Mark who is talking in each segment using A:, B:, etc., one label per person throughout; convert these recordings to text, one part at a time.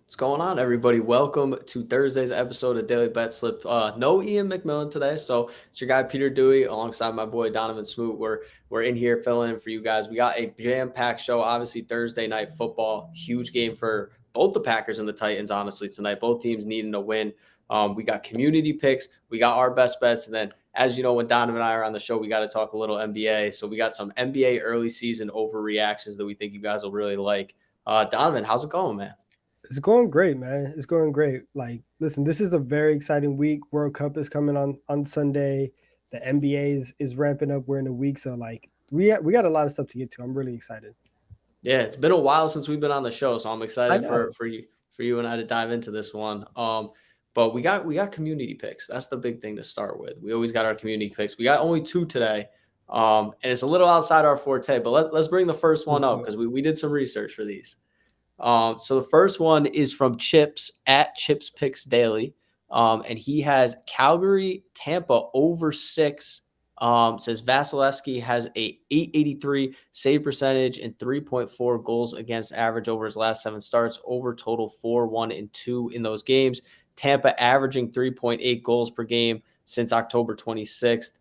A: What's going on, everybody? Welcome to Thursday's episode of Daily Betslip. No Ian McMillan today, so it's your guy Peter Dewey alongside my boy Donnavan Smoot. We're in here filling in for you guys. We got a jam-packed show. Obviously, Thursday night football, huge game for both the Packers and the Titans. Honestly, tonight, both teams needing a win. We got community picks, we got our best bets, and then as you know, when Donovan and I are on the show, we got to talk a little NBA. So we got some NBA early season overreactions that we think you guys will really like. Donovan, how's it going, man?
B: It's going great, man. It's going great. Like, listen, this is a very exciting week. World Cup is coming on Sunday. The NBA is ramping up. We're in a week, so like we got a lot of stuff to get to. I'm really excited.
A: Yeah, it's been a while since we've been on the show, so I'm
B: I
A: excited
B: know.
A: for you and I to dive into this one. But we got community picks. That's the big thing to start with. We always got our community picks. We got only two today, and it's a little outside our forte. But let's bring the first one
B: Let's
A: up
B: do it.
A: because we did some research for these. So the first one is from Chips at Chips Picks Daily. And he has Calgary, Tampa over 6. Says Vasilevsky has a 883 save percentage and 3.4 goals against average over his last 7 starts, over total 4-1-2 in those games. Tampa averaging 3.8 goals per game since October 26th.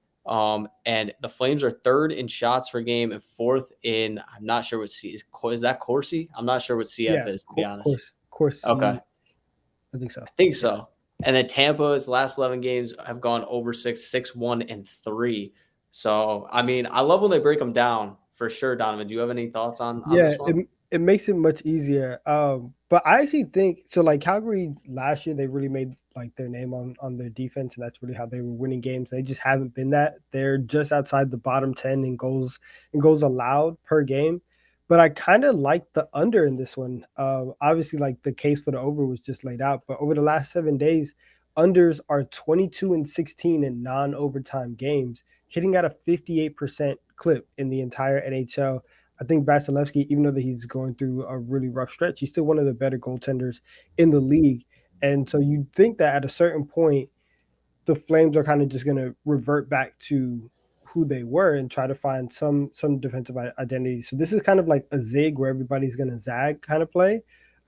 A: And the Flames are third in shots per game and fourth in, I'm not sure what C is that Corsi? I'm not sure what CF
B: Yeah,
A: is, to be honest.
B: course.
A: Okay.
B: I think so.
A: I think
B: Yeah.
A: so. And then Tampa's last 11 games have gone over 6-1-3. So, I mean, I love when they break them down for sure, Donovan. Do you have any thoughts on
B: Yeah,
A: this one?
B: it makes it much easier. But I actually think so. Like Calgary last year, they really made like their name on their defense, and that's really how they were winning games. They just haven't been that. They're just outside the bottom 10 in goals allowed per game. But I kind of like the under in this one. Obviously, like the case for the over was just laid out, but over the last 7 days, unders are 22-16 in non-overtime games, hitting at a 58% clip in the entire NHL. I think Vasilevsky, even though that he's going through a really rough stretch, he's still one of the better goaltenders in the league. And so you'd think that at a certain point, the Flames are kind of just going to revert back to who they were and try to find some defensive identity. So this is kind of like a zig where everybody's going to zag kind of play.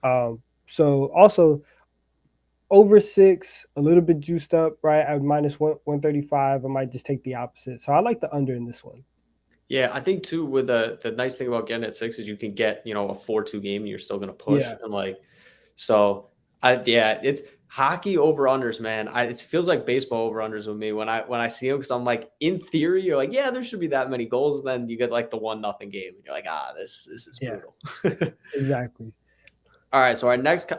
B: So also over 6, a little bit juiced up, right? At minus 135, I might just take the opposite. So I like the under in this one.
A: Yeah, I think too with the nice thing about getting at 6 is you can get, a 4-2 game and you're still gonna push
B: Yeah.
A: and so it's hockey over unders, man. It feels like baseball over unders with me when I see them because I'm like, in theory, you're like, yeah, there should be that many goals. And then you get like the 1-0 game and you're like, this is
B: Yeah,
A: brutal.
B: exactly.
A: All right, so our next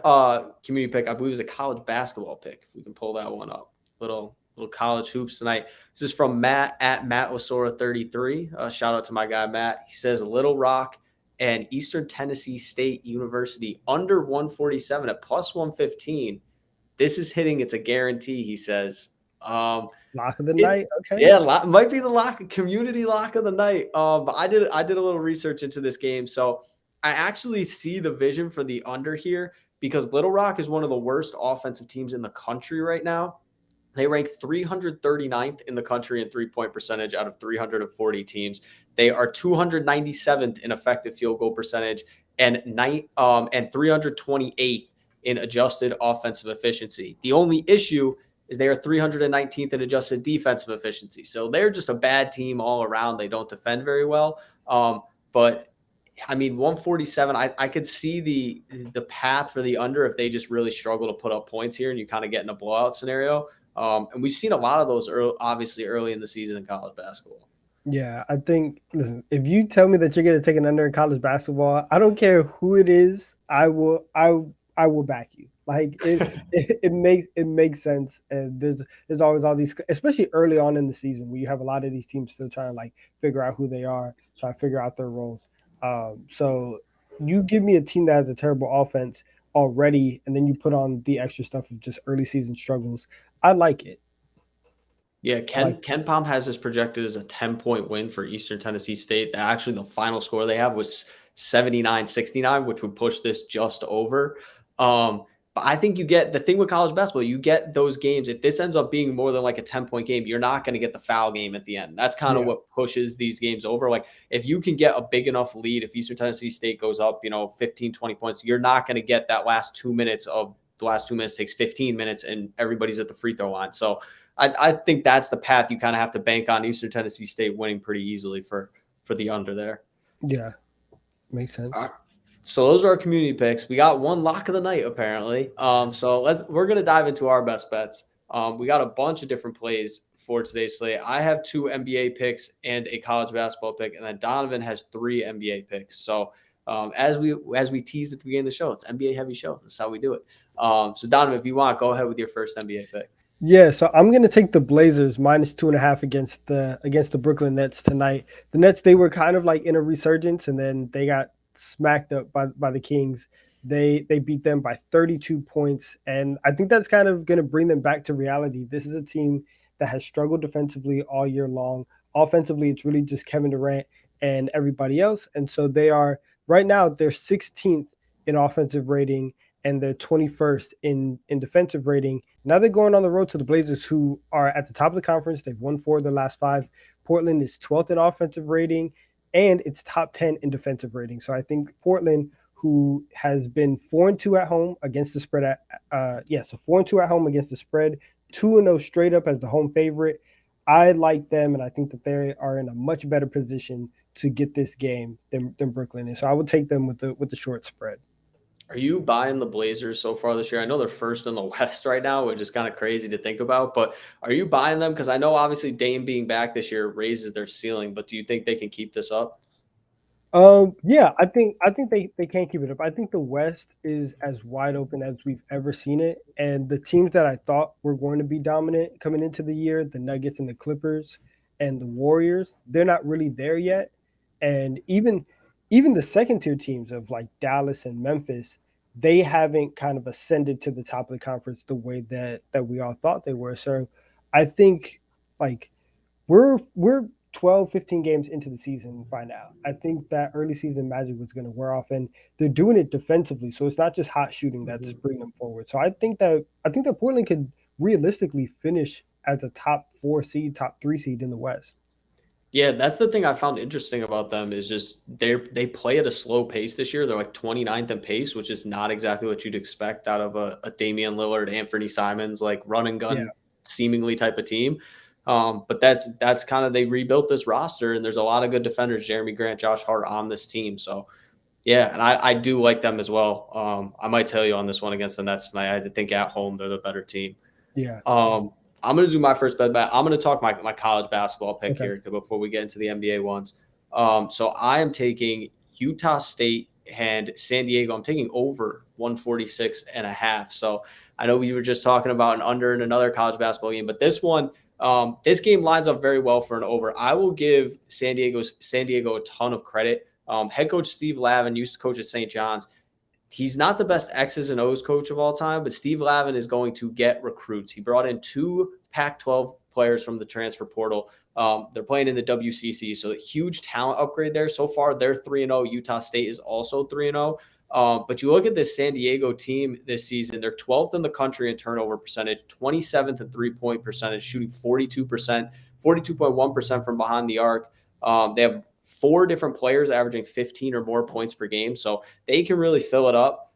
A: community pick, I believe, is a college basketball pick. If we can pull that one up, little college hoops tonight. This is from Matt at Matt Osora 33. Shout out to my guy Matt. He says Little Rock and Eastern Tennessee State University under 147 at plus 115. This is hitting. It's a guarantee. He says.
B: Lock of the
A: It
B: night. Okay.
A: yeah, might be the community lock of the night. But I did a little research into this game, so I actually see the vision for the under here because Little Rock is one of the worst offensive teams in the country right now. They rank 339th in the country in three-point percentage out of 340 teams. They are 297th in effective field goal percentage and 328th in adjusted offensive efficiency. The only issue is they are 319th in adjusted defensive efficiency. So they're just a bad team all around. They don't defend very well. But I mean, 147, I could see the path for the under if they just really struggle to put up points here and you kind of get in a blowout scenario. And we've seen a lot of those obviously early in the season in college basketball.
B: Yeah, I think. Listen, if you tell me that you're going to take an under in college basketball, I don't care who it is. I will back you. Like it makes sense. And there's always all these, especially early on in the season, where you have a lot of these teams still trying to like figure out who they are, trying to figure out their roles. So you give me a team that has a terrible offense already, and then you put on the extra stuff of just early season struggles. I like it.
A: Yeah,
B: I like
A: Ken Palm has this projected as a 10-point win for Eastern Tennessee State. Actually, the final score they have was 79-69, which would push this just over. But I think you get the thing with college basketball, you get those games. If this ends up being more than like a 10-point game, you're not going to get the foul game at the end. That's kind of
B: Yeah.
A: what pushes these games over. Like if you can get a big enough lead, if Eastern Tennessee State goes up, 15, 20 points, you're not going to get that last 2 minutes of the last 2 minutes takes 15 minutes and everybody's at the free throw line. So I think that's the path you kind of have to bank on Eastern Tennessee State winning pretty easily for the under there.
B: Yeah. Makes sense.
A: So those are our community picks. We got one lock of the night apparently. So we're gonna dive into our best bets. We got a bunch of different plays for today's slate. I have 2 NBA picks and a college basketball pick, and then Donnavan has 3 NBA picks. So as we teased at the beginning of the show, it's NBA heavy show. That's how we do it. So Donnavan, if you want, go ahead with your first NBA pick.
B: Yeah, so I'm gonna take the Blazers -2.5 against the Brooklyn Nets tonight. The Nets, they were kind of like in a resurgence, and then they got smacked up by the Kings. They beat them by 32 points, and I think that's kind of gonna bring them back to reality. This is a team that has struggled defensively all year long. Offensively, it's really just Kevin Durant and everybody else, and so they are right now they're 16th in offensive rating and they're 21st in defensive rating. Now they're going on the road to the Blazers, who are at the top of the conference. They've won 4 of their last 5. Portland is 12th in offensive rating, and it's top 10 in defensive rating. So I think Portland, who has been 4-2 at home against the spread, 4-2 at home against the spread, 2-0 straight up as the home favorite. I like them, and I think that they are in a much better position to get this game than Brooklyn is. So I would take them with the short spread.
A: Are you buying the Blazers so far this year? I know they're first in the West right now, which is kind of crazy to think about, but are you buying them? Because I know obviously Dame being back this year raises their ceiling, but do you think they can keep this up?
B: Yeah, I think they can't keep it up. I think the West is as wide open as we've ever seen it, and the teams that I thought were going to be dominant coming into the year, the Nuggets and the Clippers and the Warriors, they're not really there yet. And even the second tier teams of like Dallas and Memphis, they haven't kind of ascended to the top of the conference the way that we all thought they were. So I think like we're 12, 15 games into the season by now. I think that early season magic was going to wear off, and they're doing it defensively. So it's not just hot shooting that's bringing them forward. So I think that Portland could realistically finish as a top 4 seed, top 3 seed in the West.
A: Yeah, that's the thing I found interesting about them is just they play at a slow pace this year. They're like 29th in pace, which is not exactly what you'd expect out of a Damian Lillard, Anthony Simons, like run and
B: Yeah,
A: gun seemingly type of team. But that's kind of they rebuilt this roster and there's a lot of good defenders, Jeremy Grant, Josh Hart on this team. So yeah, and I do like them as well. I might tell you on this one against the Nets tonight. I think at home they're the better team.
B: yeah.
A: I'm going to do my first bet. I'm going to talk my college basketball pick
B: Okay.
A: here before we get into the NBA ones. So I am taking Utah State and San Diego. I'm taking over 146.5. So I know we were just talking about an under in another college basketball game, but this one, this game lines up very well for an over. I will give San Diego a ton of credit. Head coach Steve Lavin used to coach at St. John's. He's not the best X's and O's coach of all time, but Steve Lavin is going to get recruits. He brought in 2 Pac-12 players from the transfer portal. They're playing in the WCC, so a huge talent upgrade there. So far, they're 3-0. Utah State is also 3-0. But you look at this San Diego team this season, they're 12th in the country in turnover percentage, 27th in three-point percentage, shooting 42%, 42.1% from behind the arc. They have 4 different players averaging 15 or more points per game, so they can really fill it up.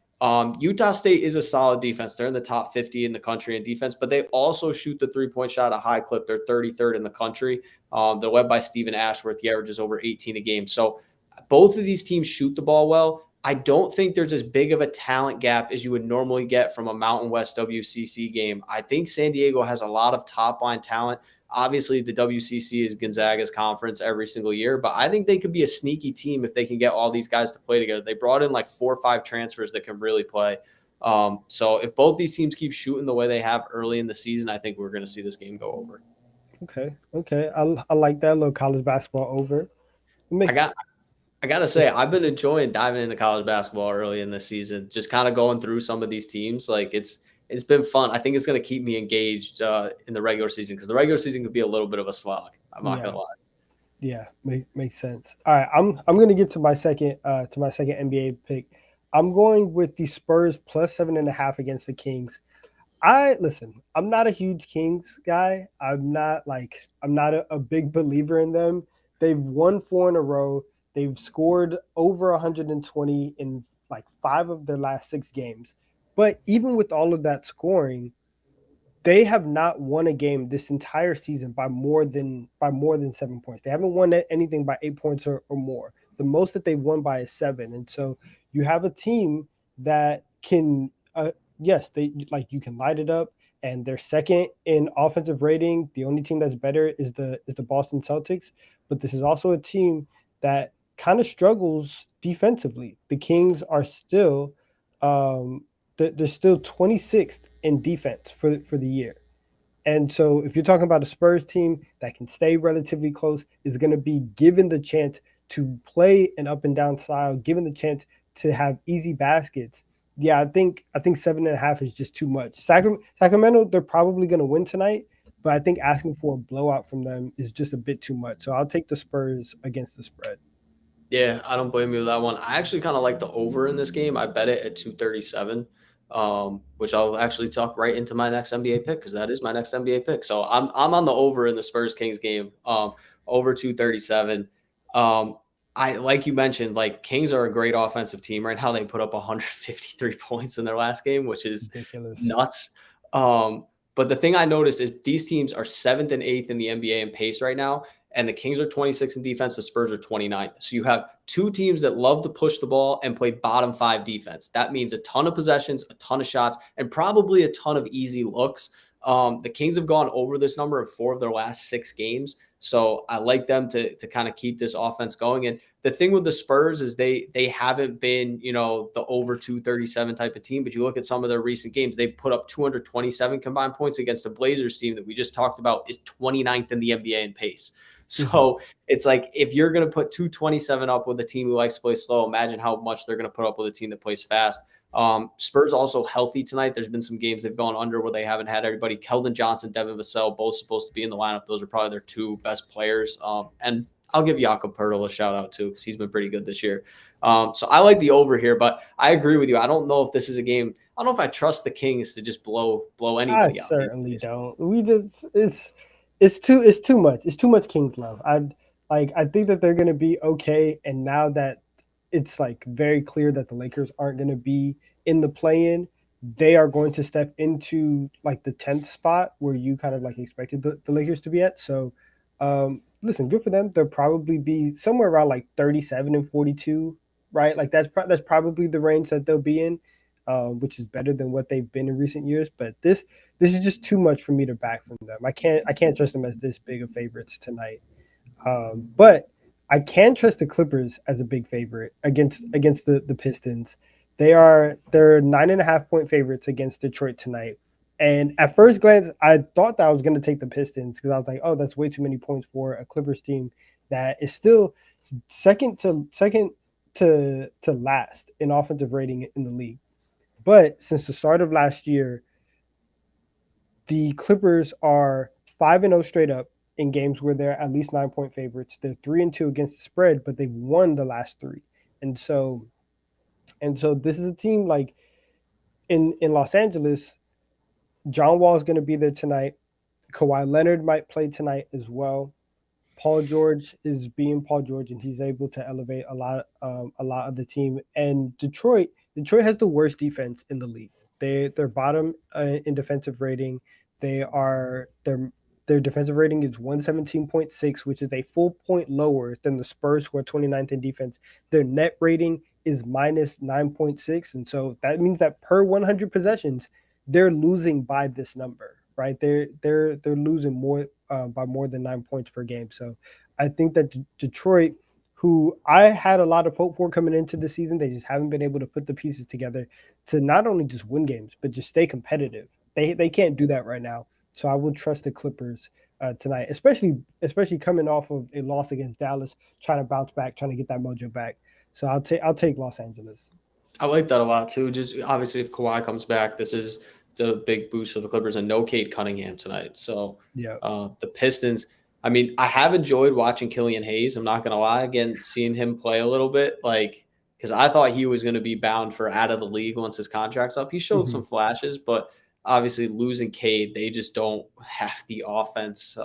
A: Utah State is a solid defense. They're in the top 50 in the country in defense, but they also shoot the three-point shot at a high clip. They're 33rd in the country. They're led by Stephen Ashworth. He averages over 18 a game. So both of these teams shoot the ball well. I don't think there's as big of a talent gap as you would normally get from a Mountain West WCC game. I think San Diego has a lot of top-line talent. Obviously, the WCC is Gonzaga's conference every single year, but I think they could be a sneaky team if they can get all these guys to play together. They brought in like 4 or 5 transfers that can really play. So if both these teams keep shooting the way they have early in the season, I think we're going to see this game go over.
B: Okay. I like that little college basketball over.
A: I
B: Make
A: got I gotta say, I've been enjoying diving into college basketball early in this season. Just kind of going through some of these teams. Like it's been fun. I think it's going to keep me engaged in the regular season because the regular season could be a little bit of a slog. I'm not
B: yeah.
A: gonna lie.
B: Yeah, makes sense. All right, I'm gonna get to my second NBA pick. I'm going with the Spurs plus 7.5 against the Kings. I listen. I'm not a huge Kings guy. I'm not a big believer in them. They've won four in a row. They've scored over 120 in like five of their last six games. But even with all of that scoring, they have not won a game this entire season by more than 7 points. They haven't won anything by 8 points or more. The most that they've won by is seven. And so you have a team that can yes, they like you can light it up, and they're second in offensive rating. The only team that's better is the Boston Celtics, but this is also a team that kind of struggles defensively. The Kings are still um they're still 26th in defense for the year. And so if you're talking about a Spurs team that can stay relatively close, is going to be given the chance to play an up and down style, given the chance to have easy baskets. Yeah, I think 7.5 is just too much. Sacramento, they're probably going to win tonight, but I think asking for a blowout from them is just a bit too much. So I'll take the Spurs against the spread.
A: Yeah, I don't blame you with that one. I actually kind of like the over in this game. I bet it at 237, which I'll actually talk right into my next NBA pick because that is my next NBA pick. So I'm on the over in the Spurs Kings game, over 237. Um, I like you mentioned, like Kings are a great offensive team right now. They put up 153 points in their last game, which is
B: Ridiculous.
A: nuts. But the thing I noticed is these teams are seventh and eighth in the NBA in pace right now, and the Kings are 26th in defense. The Spurs are 29th. So you have two teams that love to push the ball and play bottom five defense. That means a ton of possessions, a ton of shots, and probably a ton of easy looks. The Kings have gone over this number in four of their last six games. So I like them to kind of keep this offense going. And the thing with the Spurs is they haven't been, the over 237 type of team, but you look at some of their recent games, they put up 227 combined points against a Blazers team that we just talked about is 29th in the NBA in pace.
B: Mhm.
A: So it's like if you're going to put 227 up with a team who likes to play slow, imagine how much they're going to put up with a team that plays fast. Spurs also healthy tonight. There's been some games they've gone under where they haven't had everybody. Keldon Johnson, Devin Vassell, both supposed to be in the lineup. Those are probably their two best players. And I'll give Jakob Pertl a shout out too because he's been pretty good this year. So I like the over here, but I agree with you. I don't know if this is a game. I don't know if I trust the Kings to just blow
B: I
A: anybody out these
B: certainly
A: days.
B: don't. We just it's too much. It's too much Kings love. I think that they're gonna be okay. And now that it's like very clear that the Lakers aren't gonna be in the play-in, they are going to step into like the 10th spot where you kind of like expected the Lakers to be at. So listen, good for them. They'll probably be somewhere around like 37 and 42, right? Like that's probably the range that they'll be in, which is better than what they've been in recent years. But this is just too much for me to back from them. I can't trust them as this big of favorites tonight. But I can trust the Clippers as a big favorite against the Pistons. They're 9.5 point favorites against Detroit tonight. And at first glance, I thought that I was going to take the Pistons because I was like, oh, that's way too many points for a Clippers team that is still second to last in offensive rating in the league. But since the start of last year, the Clippers are 5-0 straight up in games where they're at least 9 point favorites. They're 3-2 against the spread, but they've won the last three. And so this is a team like in Los Angeles. John Wall is going to be there tonight. Kawhi Leonard might play tonight as well. Paul George is being Paul George, and he's able to elevate a lot of the team. And Detroit has the worst defense in the league. They're bottom in defensive rating. They are their defensive rating is 117.6, which is a full point lower than the Spurs, who are 29th in defense. Their net rating is minus 9.6, and so that means that per 100 possessions, they're losing by this number, right? They're losing more by more than 9 points per game. So I think that Detroit, who I had a lot of hope for coming into the season, they just haven't been able to put the pieces together to not only just win games but just stay competitive. They can't do that right now. So I would trust the Clippers tonight, especially coming off of a loss against Dallas, trying to bounce back, trying to get that mojo back. So I'll take Los Angeles.
A: I like that a lot too. Just obviously, if Kawhi comes back, it's a big boost for the Clippers and no Cade Cunningham tonight. So
B: Yeah.
A: the Pistons. I mean, I have enjoyed watching Killian Hayes. I'm not gonna lie. Again, seeing him play a little bit, like because I thought he was going to be bound for out of the league once his contract's up. He showed
B: Mhm.
A: some flashes, but obviously losing Cade, they just don't have the offense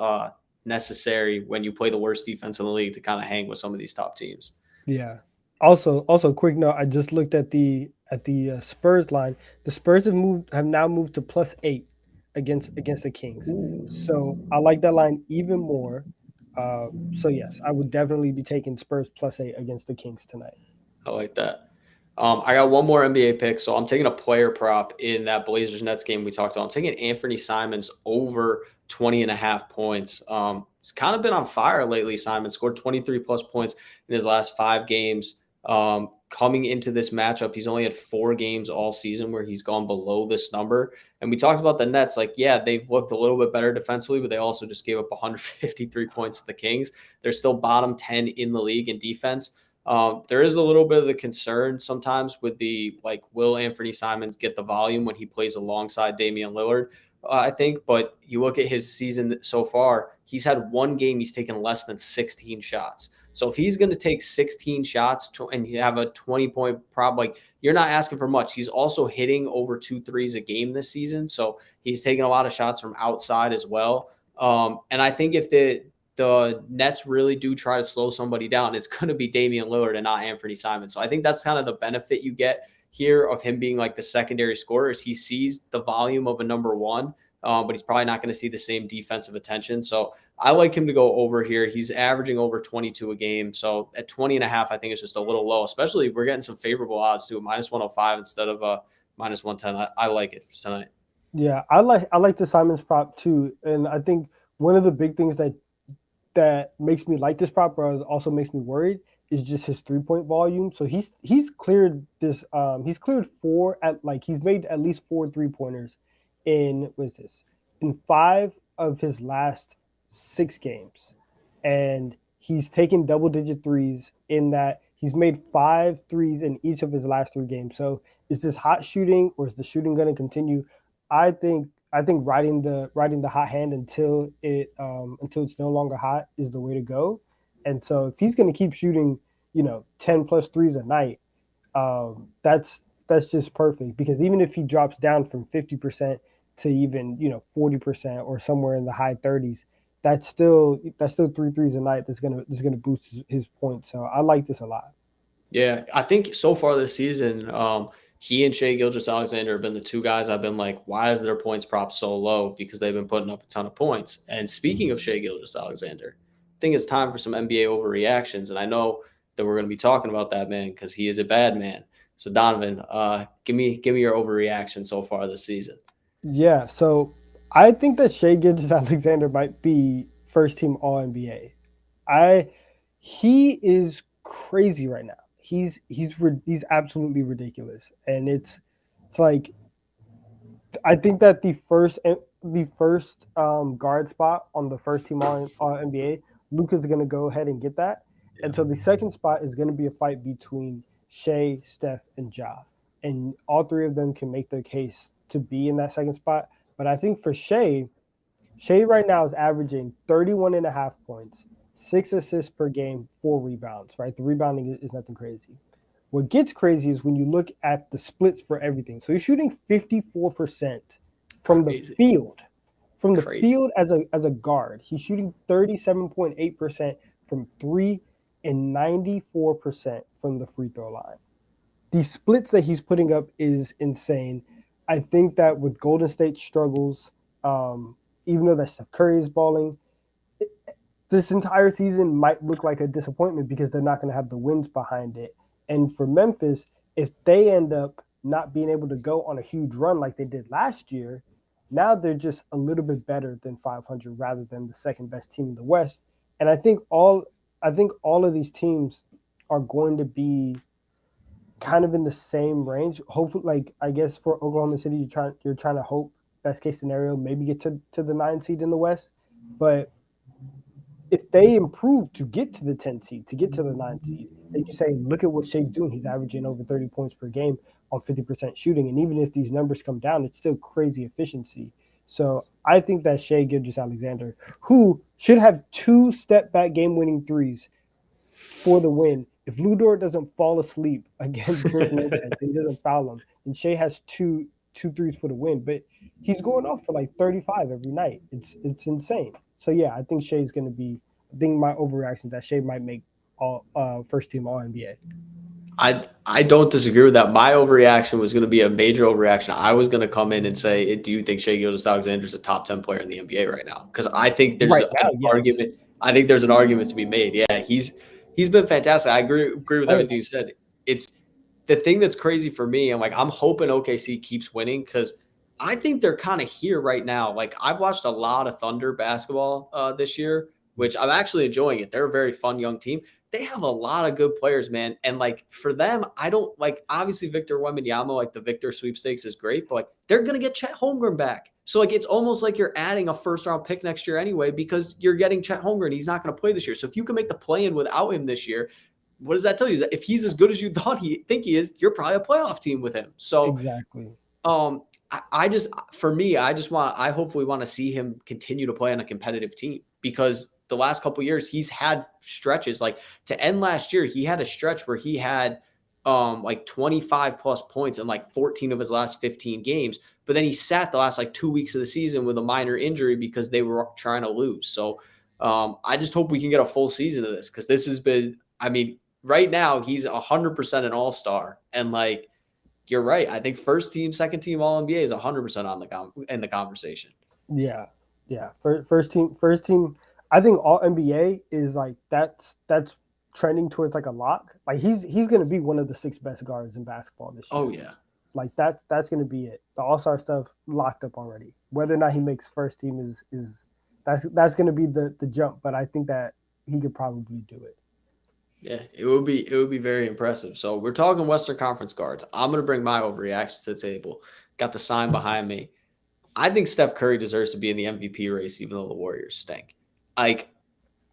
A: necessary when you play the worst defense in the league to kind of hang with some of these top teams.
B: Yeah. Also, quick note. I just looked at the Spurs line. The Spurs have now moved to +8 against the Kings.
A: Ooh,
B: So I like that line even more. So yes, I would definitely be taking Spurs +8 against the Kings tonight.
A: I like that. I got one more NBA pick, so I'm taking a player prop in that Blazers Nets game we talked about. I'm taking Anthony Simons over 20 and a half points. He's kind of been on fire lately. Simon scored 23 plus points in his last 5 games. Coming into this matchup, he's only had 4 games all season where he's gone below this number. And we talked about the Nets. Like, yeah, they've looked a little bit better defensively, but they also just gave up 153 points to the Kings. They're still bottom 10 in the league in defense. There is a little bit of the concern sometimes with the like, will Anthony Simons get the volume when he plays alongside Damian Lillard? I think, but you look at his season so far, he's had 1 game he's taken less than 16 shots. So if he's going to take 16 shots and you have a 20-point prop, like you're not asking for much. He's also hitting over 2 threes a game this season, so he's taking a lot of shots from outside as well. And I think if the Nets really do try to slow somebody down, it's going to be Damian Lillard and not Anthony Simons. So I think that's kind of the benefit you get here of him being like the secondary scorer is he sees the volume of a number one, but he's probably not going to see the same defensive attention. So I like him to go over here. He's averaging over 22 a game. So at 20 and a half, I think it's just a little low, especially we're getting some favorable odds too, -105 instead of -110. I like it tonight.
B: Yeah, I like the Simons prop too, and I think one of the big things that makes me like this prop, but also makes me worried, is just his 3-point volume. So he's cleared this. He's cleared four at like he's made at least 4 3-pointers in what is this in 5 of his last 6 games, and he's taken double-digit threes in that. He's made 5 threes in each of his last 3 games. So is this hot shooting or is the shooting going to continue? I think riding the hot hand until it's no longer hot is the way to go. And so if he's going to keep shooting, 10 plus threes a night, that's just perfect, because even if he drops down from 50% to even 40% or somewhere in the high 30s, that's still 3 threes a night that's gonna boost his points. So I like this a lot.
A: Yeah, I think so far this season, he and Shea Gilgeous-Alexander have been the 2 guys I've been like, why is their points prop so low? Because they've been putting up a ton of points. And speaking of Shea Gilgeous-Alexander, I think it's time for some NBA overreactions. And I know that we're going to be talking about that man because he is a bad man. So Donovan, give me your overreaction so far this season.
B: Yeah, so I think that Shea Gilgeous-Alexander might be first team All NBA. I He is crazy right now. He's absolutely ridiculous, and it's like I think that the first guard spot on the first team All NBA, Luka's going to go ahead and get that,
A: Yeah.
B: and so the second spot is going to be a fight between Shea, Steph, and Ja, and all three of them can make their case to be in that second spot. But I think for Shea right now is averaging 31 and a half points, 6 assists per game, 4 rebounds, right? The rebounding is nothing crazy. What gets crazy is when you look at the splits for everything. So he's shooting 54% from the
A: Crazy.
B: field. From the
A: Crazy.
B: field as a guard. He's shooting 37.8% from three and 94% from the free throw line. The splits that he's putting up is insane. I think that with Golden State struggles, even though that Steph Curry is balling, this entire season might look like a disappointment because they're not going to have the wins behind it. And for Memphis, if they end up not being able to go on a huge run like they did last year, now they're just a little bit better than 500 rather than the second best team in the West. And I think all of these teams are going to be kind of in the same range. Hopefully, like I guess for Oklahoma City, you're trying to hope best case scenario maybe get to the 9 seed in the West, but if they improve to get to the 10 seed, to get to the 9 seed, then you say, look at what Shea's doing. He's averaging over 30 points per game on 50% shooting. And even if these numbers come down, it's still crazy efficiency. So I think that Shea Gilgeous-Alexander, who should have 2 step back game winning threes for the win, If Lou Dort doesn't fall asleep against Brooke Lopez, he doesn't foul him, and Shea has two threes for the win. But he's going off for like 35 every night. It's insane. So yeah, I think Shea's going to be. I think my overreaction is that Shea might make all first team All NBA.
A: I don't disagree with that. My overreaction was going to be a major overreaction. I was going to come in and say, do you think Shai Gilgeous-Alexander is a top 10 player in the NBA right now? Because I think there's
B: Right
A: an
B: now, yes.
A: argument. I think there's an argument to be made. Yeah, he's been fantastic. I agree with
B: Oh,
A: everything you said. It's the thing that's crazy for me. I'm hoping OKC keeps winning because I think they're kind of here right now. Like I've watched a lot of Thunder basketball this year, which I'm actually enjoying it. They're a very fun young team. They have a lot of good players, man. And like for them, I don't like obviously Victor Wembanyama, like the Victor sweepstakes is great, but like they're gonna get Chet Holmgren back. So like it's almost like you're adding a first round pick next year anyway, because you're getting Chet Holmgren. He's not gonna play this year. So if you can make the play in without him this year, what does that tell you? Is that if he's as good as you thought he think he is, you're probably a playoff team with him. So
B: exactly.
A: I just for me, I hopefully want to see him continue to play on a competitive team because the last couple years he's had stretches like to end last year, he had a stretch where he had like 25 plus points in like 14 of his last 15 games, but then he sat the last like 2 weeks of the season with a minor injury because they were trying to lose. So I just hope we can get a full season of this because this has been, I mean, right now he's 100% an all-star and like you're right. I think first team, second team All NBA is 100% on in the conversation.
B: Yeah, yeah. First team. I think All NBA is like that's trending towards like a lock. Like he's going to be one of the six best guards in basketball this year.
A: Oh yeah,
B: Like that's going to be it. The All Star stuff locked up already. Whether or not he makes first team is that's going to be the jump. But I think that he could probably do it.
A: yeah. It would be very impressive. So we're talking Western Conference guards. I'm gonna bring my overreactions to the table. Got the sign behind me. I think Steph Curry deserves to be in the MVP race, even though the Warriors stink. Like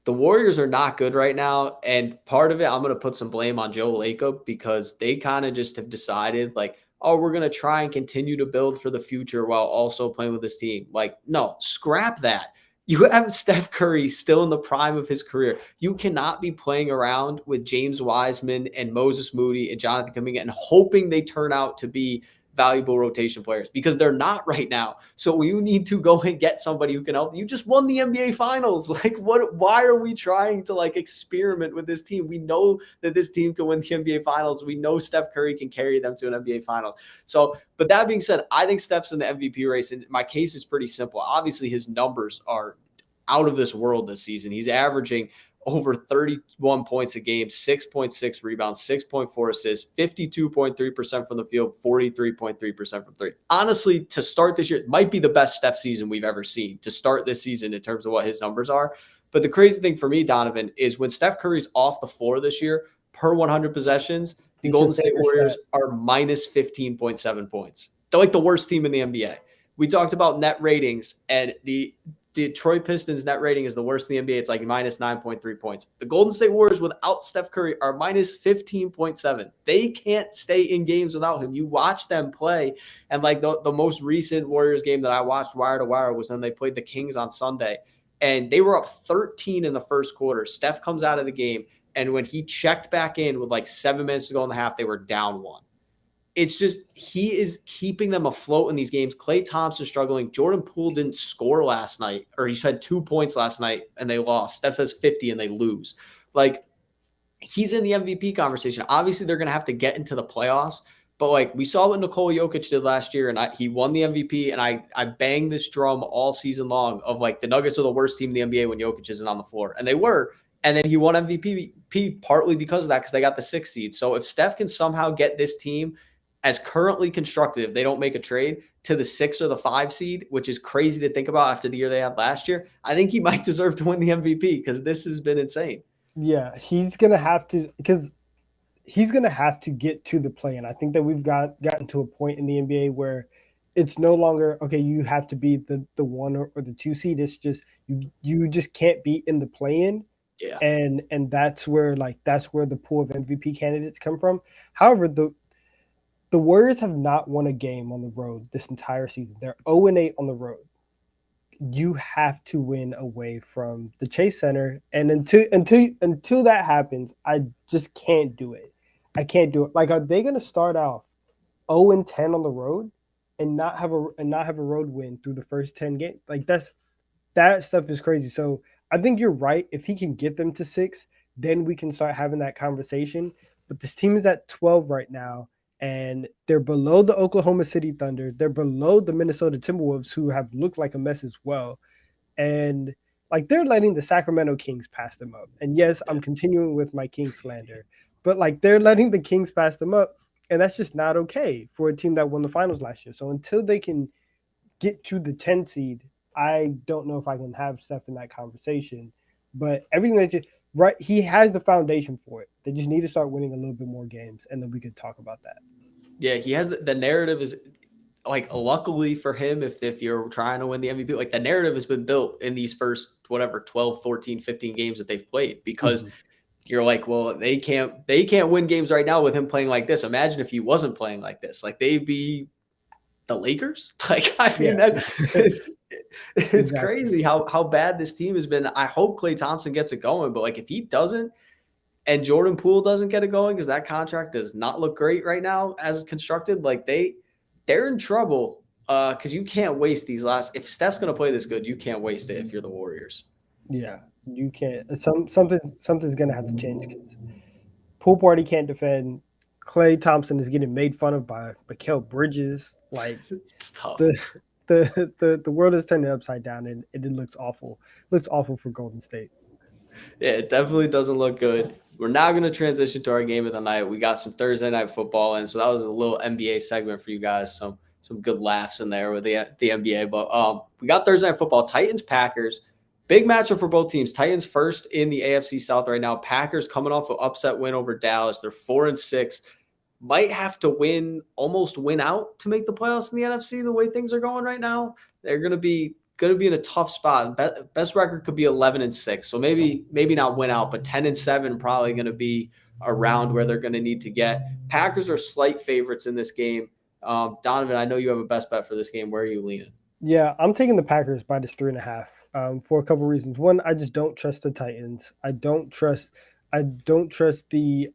A: the Warriors are not good right now. And part of it, I'm going to put some blame on Joe Lacob because they kind of just have decided, like, oh, we're going to try and continue to build for the future while also playing with this team. Like, no, scrap that. You have Steph Curry still in the prime of his career. You cannot be playing around with James Wiseman and Moses Moody and Jonathan Kuminga and hoping they turn out to be valuable rotation players because they're not right now. So you need to go and get somebody who can help. You just won the NBA finals. Like why are we trying to like experiment with this team? We know that this team can win the NBA finals. We know Steph Curry can carry them to an NBA finals. So, but that being said, I think Steph's in the MVP race and my case is pretty simple. Obviously his numbers are out of this world this season. He's averaging over 31 points a game, 6.6 rebounds, 6.4 assists, 52.3% from the field, 43.3% from three. Honestly, to start this year, it might be the best Steph season we've ever seen to start this season in terms of what his numbers are. But the crazy thing for me, Donnavan, is when Steph Curry's off the floor this year, per 100 possessions, the
B: It's your
A: Golden State
B: favorite
A: Warriors
B: stat.
A: are minus 15.7 points. They're like the worst team in the NBA. We talked about net ratings, and the Detroit Pistons net rating is the worst in the NBA. It's like minus 9.3 points. The Golden State Warriors without Steph Curry are minus 15.7. They can't stay in games without him. You watch them play. And like the most recent Warriors game that I watched wire to wire was when they played the Kings on Sunday. And they were up 13 in the first quarter. Steph comes out of the game. And when he checked back in with like 7 minutes to go in the half, they were down one. It's just he is keeping them afloat in these games. Klay Thompson struggling. Jordan Poole didn't score last night, or he had 2 points last night and they lost. Steph has 50 and they lose. Like he's in the MVP conversation. Obviously, they're going to have to get into the playoffs. But like we saw what Nikola Jokic did last year, and he won the MVP. And I banged this drum all season long of like the Nuggets are the worst team in the NBA when Jokic isn't on the floor, and they were. And then he won MVP partly because of that, because they got the 6th seed. So if Steph can somehow get this team as currently constructed, if they don't make a trade to the 6 or the 5 seed, which is crazy to think about after the year they had last year, I think he might deserve to win the MVP because this has been insane.
B: Yeah, he's gonna have to because he's gonna have to get to the play. And I think that we've gotten to a point in the NBA where it's no longer okay. You have to be the 1 or the 2 seed. It's just you just can't be in the play in,
A: Yeah.
B: and that's where the pool of MVP candidates come from. However, the Warriors have not won a game on the road this entire season. They're 0-8 on the road. you have to win away from the Chase Center, and until that happens, I just can't do it. I can't do it. Like, are they going to start off 0-10 on the road and not have a road win through the first 10 games? Like, that stuff is crazy. So I think you're right. If he can get them to 6, then we can start having that conversation. But this team is at 12 right now, and they're below the Oklahoma City Thunder. They're below the Minnesota Timberwolves, who have looked like a mess as well. And like, they're letting the Sacramento Kings pass them up. And yes, I'm continuing with my Kings slander, but like, they're letting the Kings pass them up, and that's just not okay for a team that won the finals last year. So until they can get to the 10 seed, I don't know if I can have Steph in that conversation. But everything that right, he has the foundation for it. They just need to start winning a little bit more games, and then we could talk about that.
A: Yeah, he has the narrative is like, luckily for him, if you're trying to win the MVP, like, the narrative has been built in these first whatever 12, 14, 15 games that they've played, because
B: Mm-hmm.
A: you're like, well, they can't win games right now with him playing like this. Imagine if he wasn't playing like this. Like, they'd be the Lakers. Like, I mean,
B: Yeah,
A: that it's
B: exactly.
A: crazy how bad this team has been. I hope Klay Thompson gets it going, but like, if he doesn't and Jordan Poole doesn't get it going, because that contract does not look great right now as constructed, like, they're in trouble. Because you can't waste these last. If Steph's gonna play this good, you can't waste it if you're the Warriors.
B: Yeah, you can't. Something's gonna have to change because Pool Party can't defend. Clay Thompson is getting made fun of by Mikal Bridges. Like,
A: It's tough.
B: the the world is turning upside down, and it looks awful. Looks awful for Golden State.
A: Yeah, it definitely doesn't look good. We're now going to transition to our game of the night. We got some Thursday night football, and so that was a little NBA segment for you guys. Some good laughs in there with the NBA. But we got Thursday night football. Titans Packers, big matchup for both teams. Titans first in the AFC South right now. Packers coming off an upset win over Dallas. They're 4-6. Might have to almost win out to make the playoffs in the NFC. The way things are going right now, they're going to be in a tough spot. Best record could be 11-6. So maybe not win out, but 10-7 probably going to be around where they're going to need to get. Packers are slight favorites in this game. Donnavan, I know you have a best bet for this game. Where are you leaning?
B: Yeah, I'm taking the Packers by this 3.5. For a couple reasons. One, I just don't trust the Titans. I don't trust the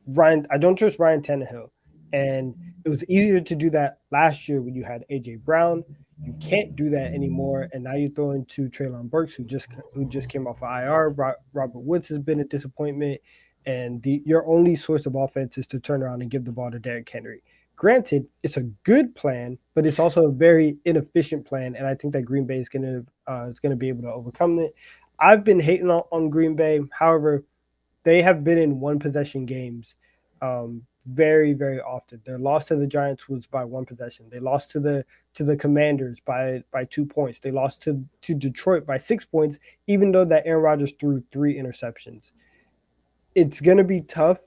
B: Ryan. I don't trust Ryan Tannehill, and it was easier to do that last year when you had AJ Brown. You can't do that anymore, and now you throw into Treylon Burks, who just came off of IR. Robert Woods has been a disappointment, and your only source of offense is to turn around and give the ball to Derrick Henry. Granted, it's a good plan, but it's also a very inefficient plan, and I think that Green Bay is gonna be able to overcome it. I've been hating on Green Bay. However, they have been in one possession games very, very often. Their loss to the Giants was by one possession. They lost to the Commanders by 2 points. They lost to Detroit by 6 points, even though that Aaron Rodgers threw 3 interceptions. It's gonna be tough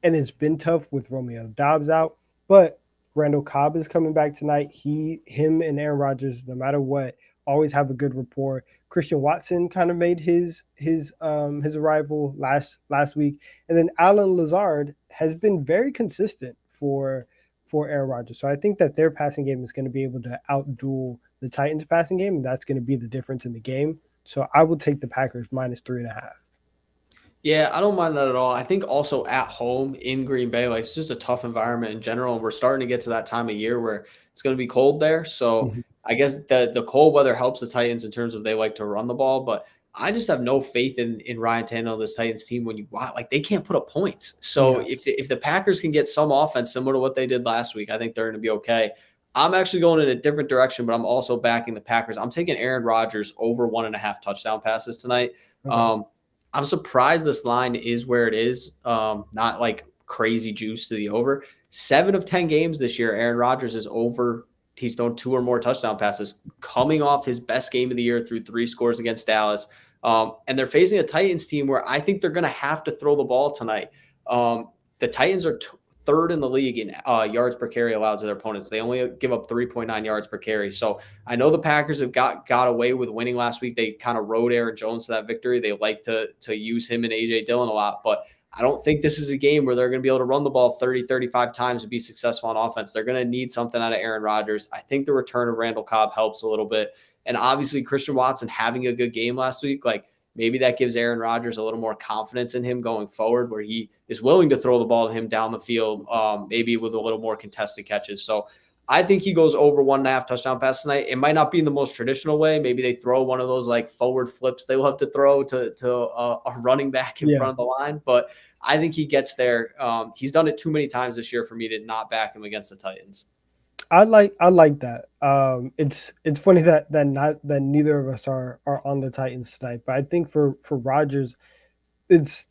B: and it's been tough with Romeo Dobbs out, but Randall Cobb is coming back tonight. Him and Aaron Rodgers, no matter what, always have a good rapport. Christian Watson kind of made his arrival last week, and then Alan Lazard has been very consistent for Aaron Rodgers. So I think that their passing game is going to be able to outduel the Titans' passing game, and that's going to be the difference in the game. So I will take the Packers minus 3.5.
A: Yeah, I don't mind that at all. I think also at home in Green Bay, like, it's just a tough environment in general. And we're starting to get to that time of year where it's going to be cold there. So
B: Mhm.
A: I guess the cold weather helps the Titans in terms of they like to run the ball. But I just have no faith in Ryan Tannehill, this Titans team, when you watch, like, they can't put up points. So
B: Yeah.
A: if the Packers can get some offense similar to what they did last week, I think they're going to be okay. I'm actually going in a different direction, but I'm also backing the Packers. I'm taking Aaron Rodgers over 1.5 touchdown passes tonight.
B: Okay.
A: Um, I'm surprised this line is where it is. Not like crazy juice to the over. 7 of 10 games this year, Aaron Rodgers is over. He's thrown 2 or more touchdown passes, coming off his best game of the year through 3 scores against Dallas. And they're facing a Titans team where I think they're going to have to throw the ball tonight. The Titans are third in the league in yards per carry allowed to their opponents. They only give up 3.9 yards per carry. So I know the Packers have got away with winning last week. They kind of rode Aaron Jones to that victory. They like to use him and AJ Dillon a lot, but I don't think this is a game where they're going to be able to run the ball 30, 35 times and be successful on offense. They're going to need something out of Aaron Rodgers. I think the return of Randall Cobb helps a little bit. And obviously, Christian Watson having a good game last week, like maybe that gives Aaron Rodgers a little more confidence in him going forward, where he is willing to throw the ball to him down the field, maybe with a little more contested catches. So I think he goes over 1.5 touchdown passes tonight. It might not be in the most traditional way. Maybe they throw one of those like forward flips they will have to throw to a running back in front of the line. But I think he gets there. He's done it too many times this year for me to not back him against the Titans.
B: I like that. It's funny that neither of us are on the Titans tonight, but I think for Rodgers, it's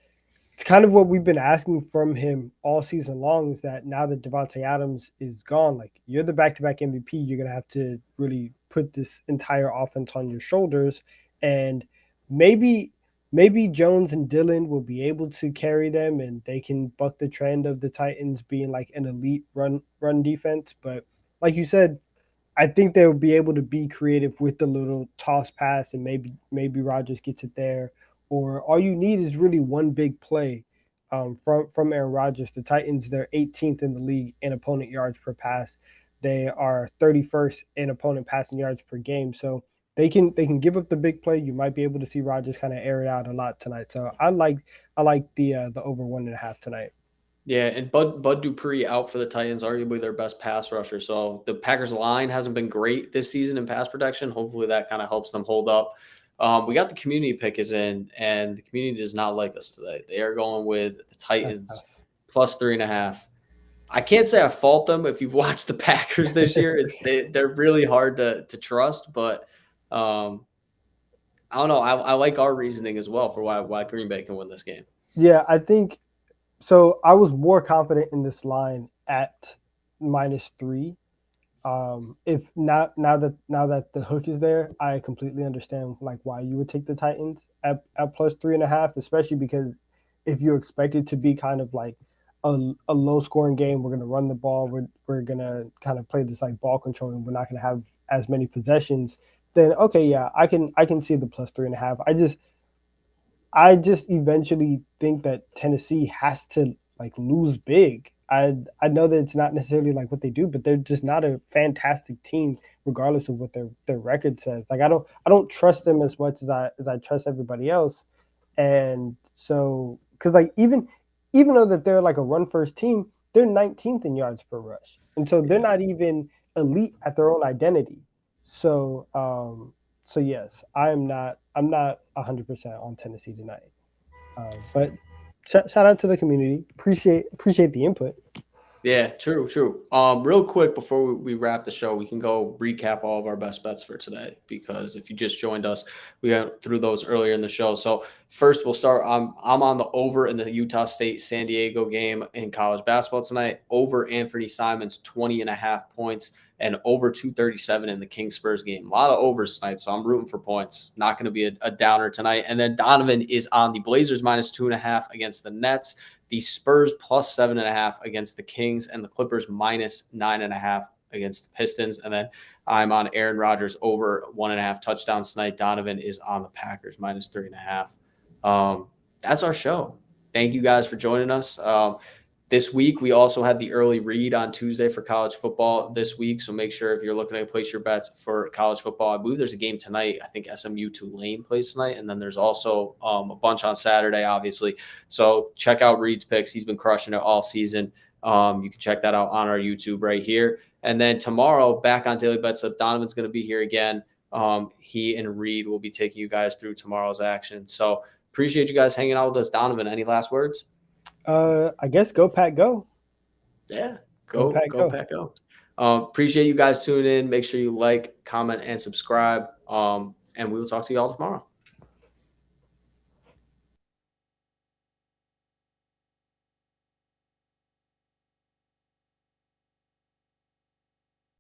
B: it's kind of what we've been asking from him all season long is that now that Devontae Adams is gone, like you're the back-to-back MVP, you're gonna have to really put this entire offense on your shoulders, and maybe maybe Jones and Dillon will be able to carry them, and they can buck the trend of the Titans being like an elite run defense. But like you said, I think they'll be able to be creative with the little toss pass, and maybe Rogers gets it there. Or all you need is really one big play from Aaron Rodgers. The Titans, they're 18th in the league in opponent yards per pass. They are 31st in opponent passing yards per game. So they can give up the big play. You might be able to see Rodgers kind of air it out a lot tonight. So I like the over 1.5 tonight.
A: Yeah, and Bud Dupree out for the Titans, arguably their best pass rusher. So the Packers line hasn't been great this season in pass protection. Hopefully that kind of helps them hold up. We got the community pick is in, and the community does not like us today. They are going with the
B: That's
A: Titans
B: tough.
A: plus 3.5. I can't say I fault them if you've watched the Packers this year. They're really hard to trust, but um, I don't know. I like our reasoning as well for why Green Bay can win this game.
B: Yeah, I think so. I was more confident in this line at -3. If not now that the hook is there, I completely understand like why you would take the Titans at +3.5, especially because if you expect it to be kind of like a low scoring game, we're gonna run the ball, we're gonna kind of play this like ball control, and we're not gonna have as many possessions. Then okay, yeah, I can see the +3.5. I just eventually think that Tennessee has to like lose big. I know that it's not necessarily like what they do, but they're just not a fantastic team, regardless of what their record says. Like I don't trust them as much as I trust everybody else, and so because like even though that they're like a run first team, they're 19th in yards per rush, and so they're
A: Yeah.
B: not even elite at their own identity. So so yes, I'm not 100% on Tennessee tonight. But shout out to the community. Appreciate the input.
A: Yeah, true, true. Real quick before we wrap the show, we can go recap all of our best bets for today because if you just joined us, we went through those earlier in the show. So first, we'll start. I'm on the over in the Utah State San Diego game in college basketball tonight. Over Anthony Simons 20.5 points and over 237 in the King Spurs game. A lot of overs tonight, so I'm rooting for points. Not going to be a downer tonight. And then Donnavan is on the Blazers -2.5 against the Nets, the Spurs +7.5 against the Kings, and the Clippers -9.5 against the Pistons. And then I'm on Aaron Rodgers over 1.5 touchdowns tonight. Donnavan is on the Packers -3.5. That's our show. Thank you guys for joining us. This week, we also had the early read on Tuesday for college football this week. So make sure if you're looking to place your bets for college football, I believe there's a game tonight. I think SMU Tulane plays tonight. And then there's also a bunch on Saturday, obviously. So check out Reed's picks. He's been crushing it all season. You can check that out on our YouTube right here. And then tomorrow, back on Daily Betslip, Donovan's going to be here again. He and Reed will be taking you guys through tomorrow's action. So appreciate you guys hanging out with us. Donovan, any last words?
B: I guess go Pack go.
A: Yeah,
B: Go Pack
A: go
B: go.
A: Pack go. Appreciate you guys tuning in. Make sure you like, comment, and subscribe. And we will talk to you all tomorrow.